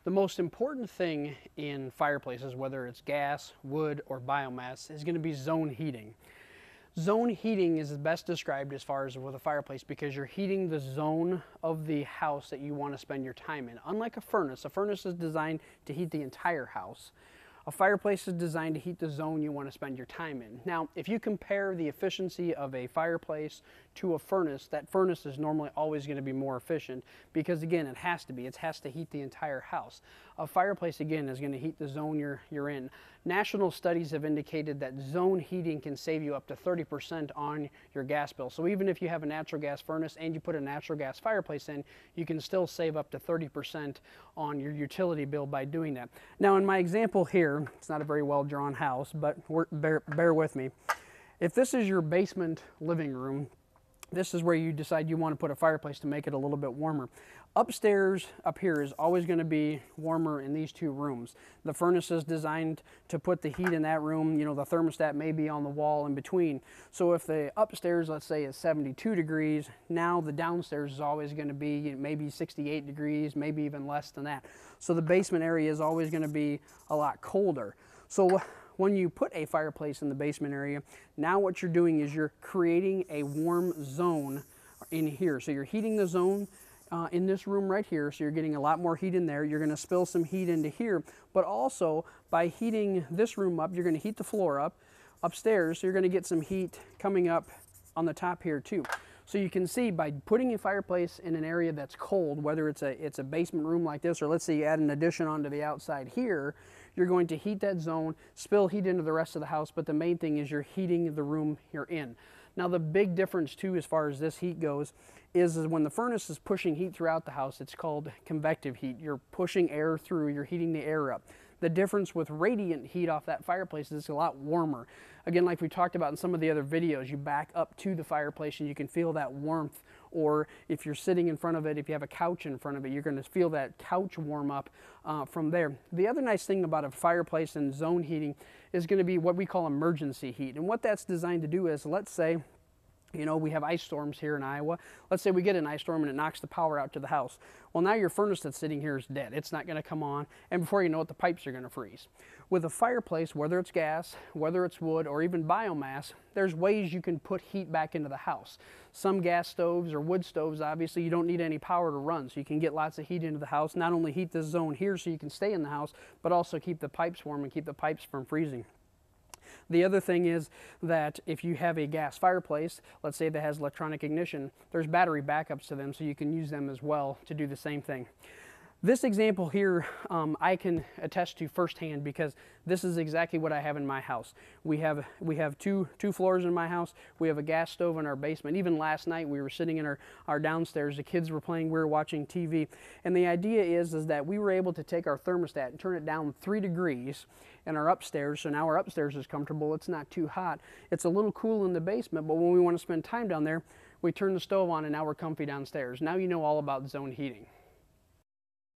The most important thing in fireplaces, whether it's gas, wood, or biomass, is going to be zone heating. Zone heating is best described as far as with a fireplace because you're heating the zone of the house that you want to spend your time in. Unlike a furnace is designed to heat the entire house. A fireplace is designed to heat the zone you want to spend your time in. Now, if you compare the efficiency of a fireplace to a furnace, that furnace is normally always going to be more efficient because, again, it has to be. It has to heat the entire house. A fireplace, again, is going to heat the zone you're in. National studies have indicated that zone heating can save you up to 30% on your gas bill. So even if you have a natural gas furnace and you put a natural gas fireplace in, you can still save up to 30% on your utility bill by doing that. Now, in my example here, it's not a very well drawn house, but bear with me. If this is your basement living room, this is where you decide you want to put a fireplace to make it a little bit warmer. Upstairs, up here, is always going to be warmer in these two rooms. The furnace is designed to put the heat in that room. You know, the thermostat may be on the wall in between. So if the upstairs, let's say, is 72 degrees, now the downstairs is always going to be maybe 68 degrees, maybe even less than that. So the basement area is always going to be a lot colder. So when you put a fireplace in the basement area, now what you're doing is you're creating a warm zone in here. So you're heating the zone in this room right here, so you're getting a lot more heat in there. You're going to spill some heat into here, but also by heating this room up, you're going to heat the floor up upstairs, so you're going to get some heat coming up on the top here too. So you can see by putting a fireplace in an area that's cold, whether it's a basement room like this, or let's say you add an addition onto the outside here, you're going to heat that zone, spill heat into the rest of the house, but the main thing is you're heating the room you're in. Now the big difference too as far as this heat goes is when the furnace is pushing heat throughout the house, it's called convective heat. You're pushing air through, you're heating the air up. The difference with radiant heat off that fireplace is it's a lot warmer. Again, like we talked about in some of the other videos, you back up to the fireplace and you can feel that warmth, or if you're sitting in front of it, if you have a couch in front of it, you're going to feel that couch warm up from there. The other nice thing about a fireplace and zone heating is going to be what we call emergency heat. And what that's designed to do is, let's say, you know, we have ice storms here in Iowa. Let's say we get an ice storm and it knocks the power out to the house. Well, now your furnace that's sitting here is dead. It's not going to come on, and before you know it, the pipes are going to freeze. With a fireplace, whether it's gas, whether it's wood, or even biomass, there's ways you can put heat back into the house. Some gas stoves or wood stoves, obviously, you don't need any power to run, so you can get lots of heat into the house. Not only heat this zone here so you can stay in the house, but also keep the pipes warm and keep the pipes from freezing. The other thing is that if you have a gas fireplace, let's say that has electronic ignition, there's battery backups to them, so you can use them as well to do the same thing. This example here, I can attest to firsthand because this is exactly what I have in my house. We have two floors in my house. We have a gas stove in our basement. Even last night we were sitting in our downstairs. The kids were playing, we were watching TV. And the idea is that we were able to take our thermostat and turn it down 3 degrees in our upstairs. So now our upstairs is comfortable. It's not too hot. It's a little cool in the basement, but when we want to spend time down there, we turn the stove on and now we're comfy downstairs. Now you know all about zone heating.